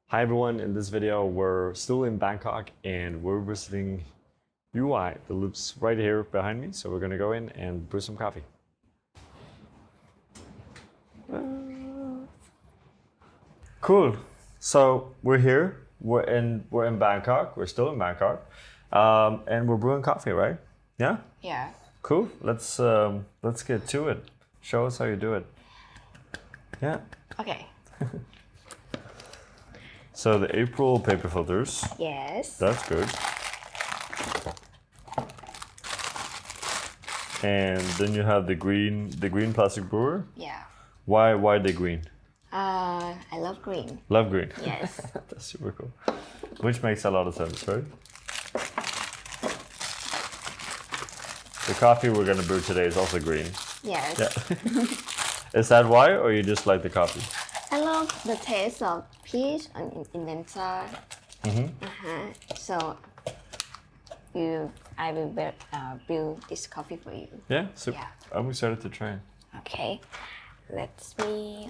Hi everyone, in this video we're still in Bangkok and we're visiting Yuuuuai. The loop's right here behind me, so we're gonna go in and brew some coffee. Cool. So we're here. We're in Bangkok. We're still in Bangkok, and we're brewing coffee, right? Yeah. Yeah. Cool. Let's get to it. Show us how you do it. Yeah. Okay. So the April paper filters. Yes. That's good. And then you have the green plastic brewer. Yeah. Why the green? I love green. Love green. Yes. That's super cool. Which makes a lot of sense, right? The coffee we're gonna brew today is also green. Yes. Yeah. Is that why, or you just like the coffee? I love the taste of peach in the inside. So I will brew this coffee for you. Yeah, super. Yeah. I'm excited to try it. Okay. Let's me.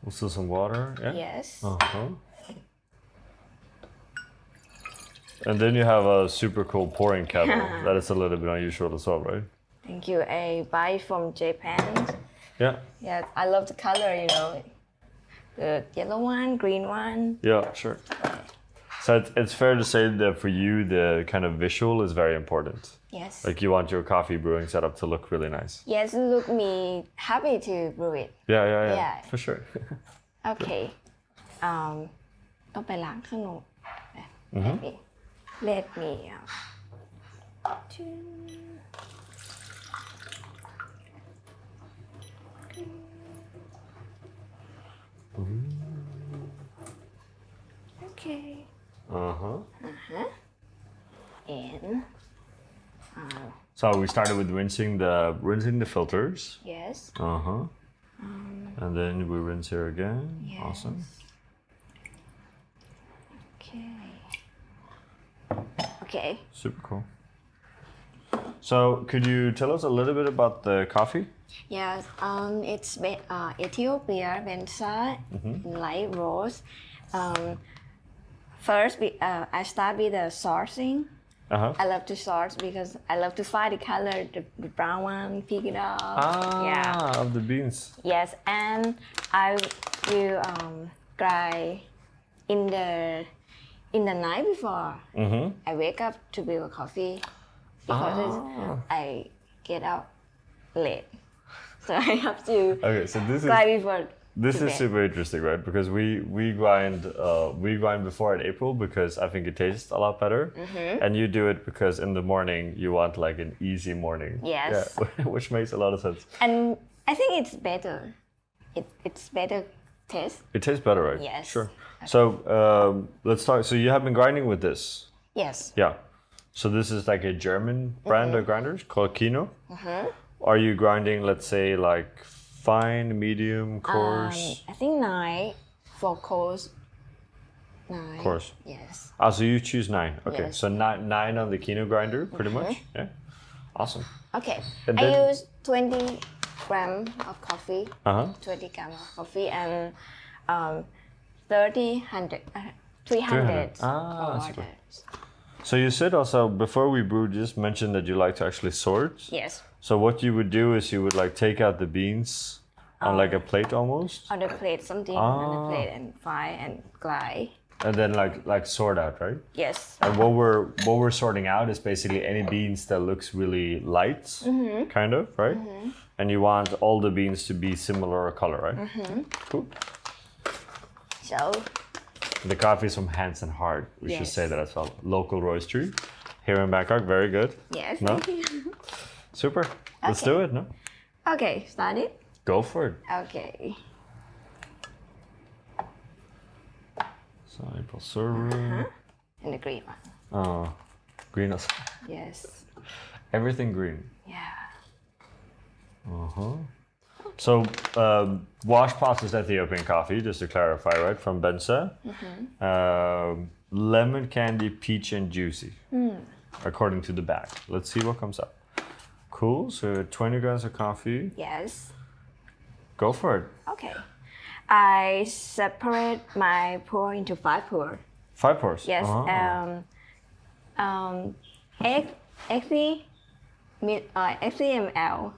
We'll still some water. Yeah. Yes. And then you have a super cool pouring kettle. That is a little bit unusual as well, right? Thank you. I buy it from Japan. Yeah. Yeah, I love the color. The yellow one, green one. Yeah, sure. So it's fair to say that for you, the kind of visual is very important. Yes. Like you want your coffee brewing setup to look really nice. Yes, look me happy to brew it. Yeah. For sure. Okay. ต้องไปล้างข้างนอก Let me Okay. And So we started with rinsing the filters. yes. And then we rinse here again. Yes. Awesome. Okay. Super cool. So could you tell us a little bit about the coffee? Yes. It's Ethiopian Bensa light roast. First, I start with the sourcing. I love to source because I love to find the color, the brown one, pick it up. Of the beans. Yes, and I will grind in the night before I wake up to brew a coffee because I get out late, so I have to So grind before. This is super interesting, right? Because we grind before at April because I think it tastes a lot better, and you do it because in the morning you want like an easy morning. Yes. Yeah, which makes a lot of sense. And I think it's better. It's better taste. It tastes better, right? Yes. Sure. So let's talk. So you have been grinding with this. Yes. Yeah. So this is like a German brand of grinders called Kino. Are you grinding, let's say, like fine, medium, coarse? I think 9 for coarse. 9. Coarse. Yes. So you choose 9. Okay. Yes. So 9 on the Kino grinder, pretty much. Yeah. Awesome. Okay. And I then- use 20 grams of coffee. 20 grams of coffee and 300 of water. Super. So you said also before we brewed, you just mentioned that you like to actually sort. Yes. So what you would do is you would like take out the beans on like a plate almost, On the plate, something on the plate and fry and grind. and then like sort out, right? Yes. And what we're sorting out is basically any beans that looks really light, kind of, right? And you want all the beans to be similar color, right? Cool. So The coffee is from Hands and Heart. We should Yes. say that as well. Local roastery here in Bangkok. Very good. yes. No? Thank you. Super. Let's Okay. do it, no? Okay. Start it. Go for it. Okay. So April server. And the green one. Oh, green also. Yes. Everything green. Yeah. So wash processed Ethiopian coffee, just to clarify, right? From Bensa. Lemon candy, peach and juicy. According to the bag. Let's see what comes up. Cool. So 20 grams of coffee. Yes. Go for it. Okay. I separate my pour into 5 pour. 5 pours. Yes. Ah. X 60 ml.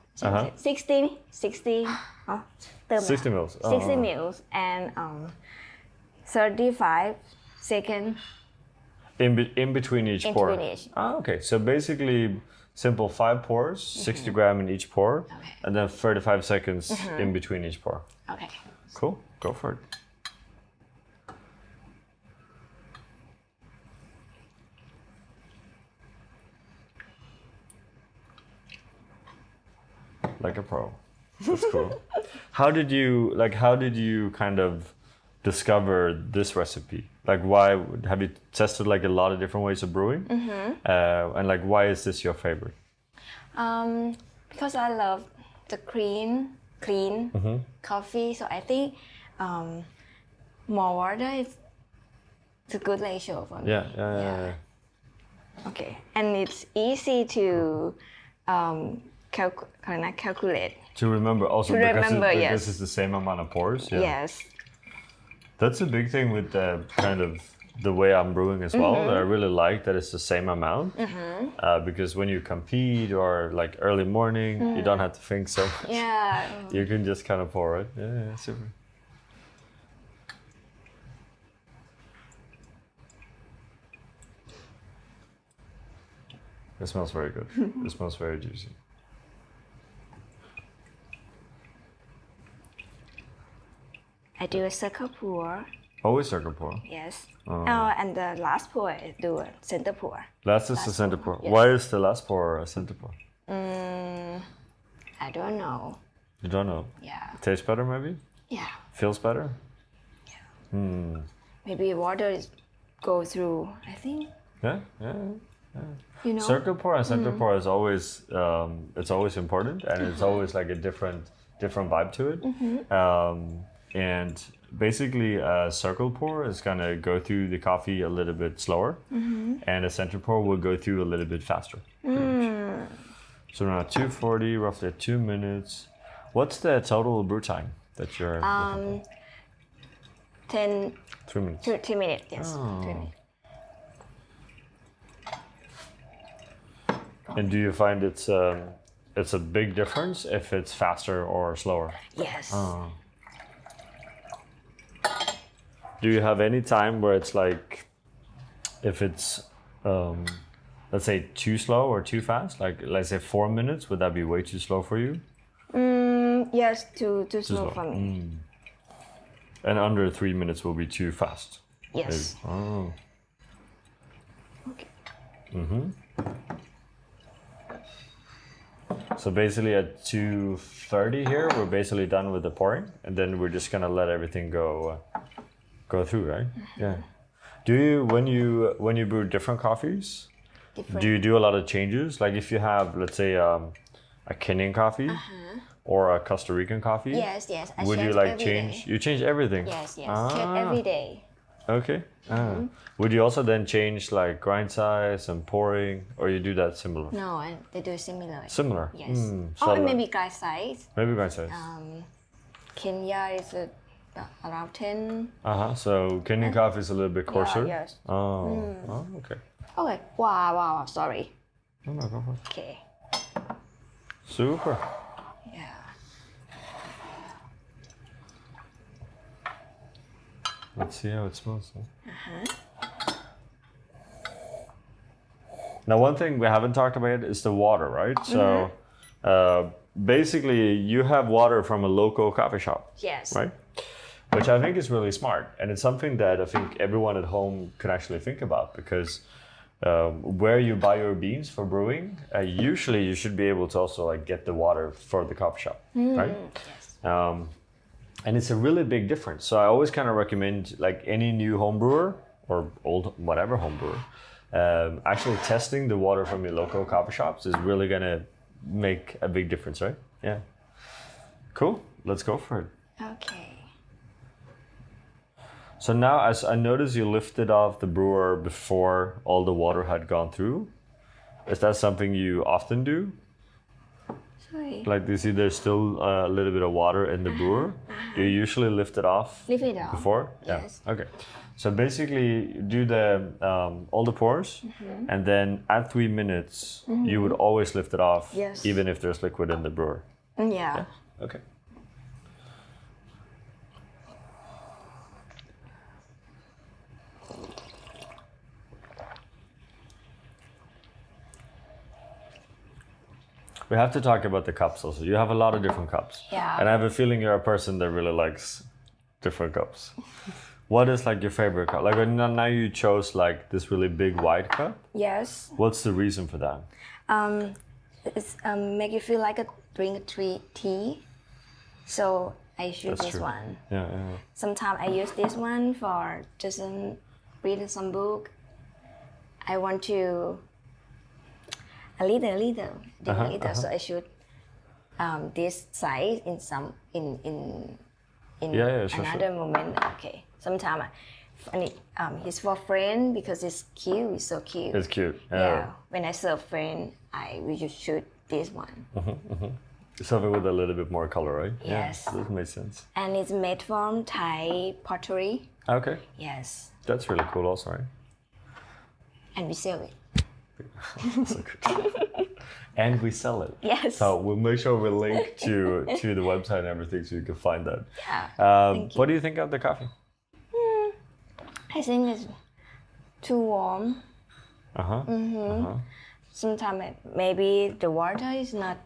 60 60 mils. 60 mils and 35 seconds In between each in pour. between each. Ah, okay. So basically, simple 5 pours, 60 gram in each pour, and then 35 seconds in between each pour. Okay. Cool. Go for it. Like a pro. That's cool. How did you kind of discover this recipe? Like, why have you tested like a lot of different ways of brewing? And like, why is this your favorite? Because I love the clean coffee. So I think more water is a good ratio for me. Yeah. Okay, and it's easy to calculate. To remember also To because remember, because yes. it's the same amount of pours. Yeah. Yes. That's a big thing with kind of the way I'm brewing as well. That I really like that it's the same amount. Because when you compete or like early morning, you don't have to think so much. Yeah. You can just kind of pour it. Yeah, super. It smells very good. It smells very juicy. I do a circle pour. Always circle pour. Yes. And the last pour I do a center pour. Last is the center pour. yes. Why is the last pour a center pour? I don't know. You don't know. Yeah. Tastes better maybe? Yeah. Feels better? Maybe water go through. I think. Yeah. You know. Circle pour and center pour is always it's always important, and it's always like a different vibe to it. And basically, a circle pour is gonna go through the coffee a little bit slower, and a center pour will go through a little bit faster. So around 240, roughly 2 minutes. What's the total brew time that you're looking for? 10 3 minutes. 2 minutes. Yes. 2 minutes. And do you find it's a big difference if it's faster or slower? Yes. Do you have any time where it's like, if it's, let's say too slow or too fast? Like, let's say 4 minutes, would that be way too slow for you? Yes, too slow for me. And under 3 minutes will be too fast. Yes. Oh. Okay. So basically at 2:30 here, we're basically done with the pouring, and then we're just gonna let everything go through, right? Yeah. Do you when you brew different coffees? Different. Do you do a lot of changes? Like if you have, let's say, a Kenyan coffee or a Costa Rican coffee? Yes. I Would you change like every change? day. You change everything. Yes. Change every day. Okay. Would you also then change like grind size and pouring, or you do that similar? No, they do similar. Similar. Yes. So Or maybe grind size. maybe grind size. Kenya is around 10. So Kenyan coffee is a little bit coarser. yes. Oh. Okay. Okay. Wow. Sorry. No, go for it. Okay. Super. Yeah. Let's see how it smells. Now, one thing we haven't talked about is the water, right? So, basically, you have water from a local coffee shop, Yes. right? Which I think is really smart, and it's something that I think everyone at home can actually think about, because where you buy your beans for brewing, usually you should be able to also like get the water for the coffee shop, right? Yes. And it's a really big difference. So I always kind of recommend like any new home brewer or old whatever home brewer, actually testing the water from your local coffee shops is really gonna make a big difference, right? Yeah. Cool. Let's go for it. Okay. So now, as I noticed, you lifted off the brewer before all the water had gone through. Is that something you often do? Sorry. Like you see, there's still a little bit of water in the brewer. Do you usually lift it off Leave it off. before? Yes. Yeah. Okay. So basically, do the all the pours, and then at 3 minutes, you would always lift it off, Yes. even if there's liquid in the brewer. Yeah. Okay. We have to talk about the cups also. You have a lot of different cups. Yeah. And I have a feeling you're a person that really likes different cups. What is like your favorite cup? Like now you chose like this really big white cup. Yes. What's the reason for that? It's make you feel like a drink tea. So I choose That's this true. one. Yeah, yeah. Sometimes I use this one for just reading some book. I want to a little. So I should this size in some in Yeah, sure, another moment. Okay. Sometimes it's for friend because it's cute. It's so cute. It's cute. Yeah. When I serve friend, we just shoot this one. Something with a little bit more color, right? Yes. Yeah, that makes sense. And it's made from Thai pottery. Okay. Yes. That's really cool also, right? And we sell it. So good. And we sell it. Yes. So we'll make sure we link to the website and everything so you can find that. Yeah. Thank you. What do you think of the coffee? I think it's too warm. Uh-huh. Sometimes maybe the water is not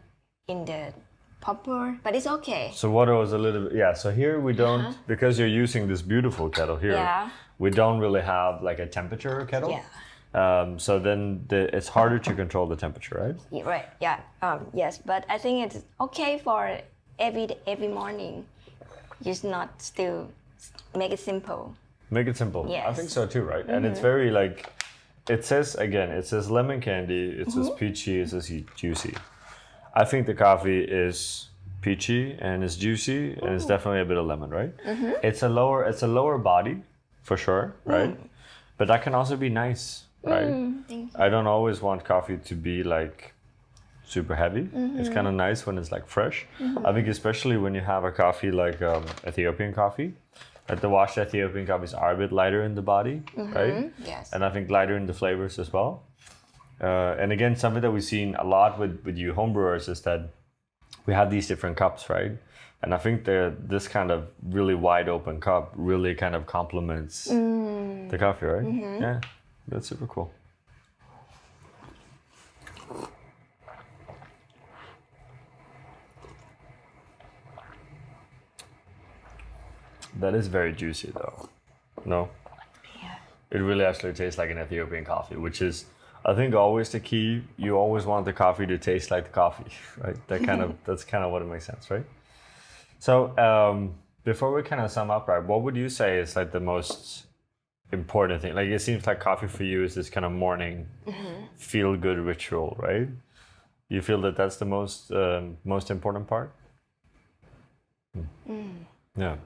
in the proper, but it's okay. So water was a little bit, yeah. So here we don't, because you're using this beautiful kettle here, Yeah. we don't really have like a temperature kettle. Yeah. So then it's harder to control the temperature, right? Yeah, right. Yeah. Yes, but I think it's okay for every morning. Just not still make it simple. Make it simple. Yes. I think so too, right? And it's very like, it says lemon candy, it says peachy, it says juicy. I think the coffee is peachy and it's juicy and it's definitely a bit of lemon, right? It's a lower body for sure, right? But that can also be nice, right? Thank you. I don't always want coffee to be like super heavy. It's kind of nice when it's like fresh. I think especially when you have a coffee like Ethiopian coffee, like the washed Ethiopian coffees are a bit lighter in the body, right? Yes. And I think lighter in the flavors as well. And again, something that we've seen a lot with you homebrewers is that we have these different cups, right? And I think this kind of really wide open cup really kind of complements the coffee, right? Yeah, that's super cool. That is very juicy though. No? Yeah. It really actually tastes like an Ethiopian coffee, which is, I think, always the key. You always want the coffee to taste like the coffee, right? That's kind of what it makes sense, right? So before we kind of sum up, right, what would you say is like the most important thing? Like it seems like coffee for you is this kind of morning feel-good ritual, right? You feel that that's the most important part? Yeah.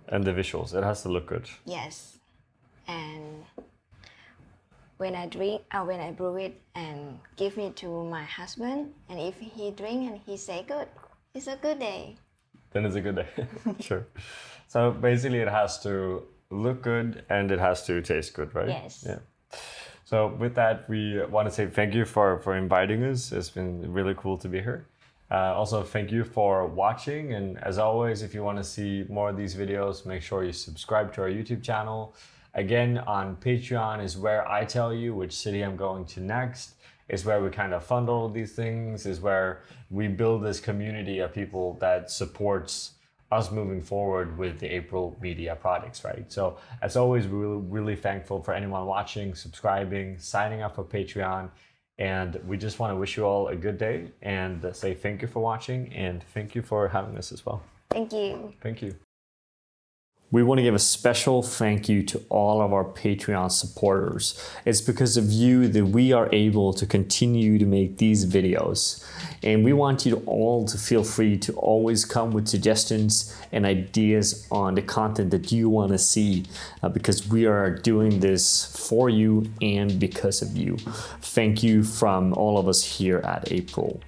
And the visuals, it has to look good. Yes. And when I brew it and give it to my husband, and if he drink and he say good, it's a good day. Then it's a good day. Sure. So basically it has to look good and it has to taste good, right? Yes. Yeah. So with that, we want to say thank you for inviting us. It's been really cool to be here. Also, thank you for watching. And as always, if you want to see more of these videos, make sure you subscribe to our YouTube channel. Again, on Patreon is where I tell you which city I'm going to next. Is where we kind of fund all of these things. Is where we build this community of people that supports us moving forward with the April Media products, right? So as always, we're really thankful for anyone watching, subscribing, signing up for Patreon. And we just want to wish you all a good day and say thank you for watching and thank you for having us as well. Thank you. Thank you. We want to give a special thank you to all of our Patreon supporters. It's because of you that we are able to continue to make these videos. And we want you all to feel free to always come with suggestions and ideas on the content that you want to see because we are doing this for you and because of you. Thank you from all of us here at April.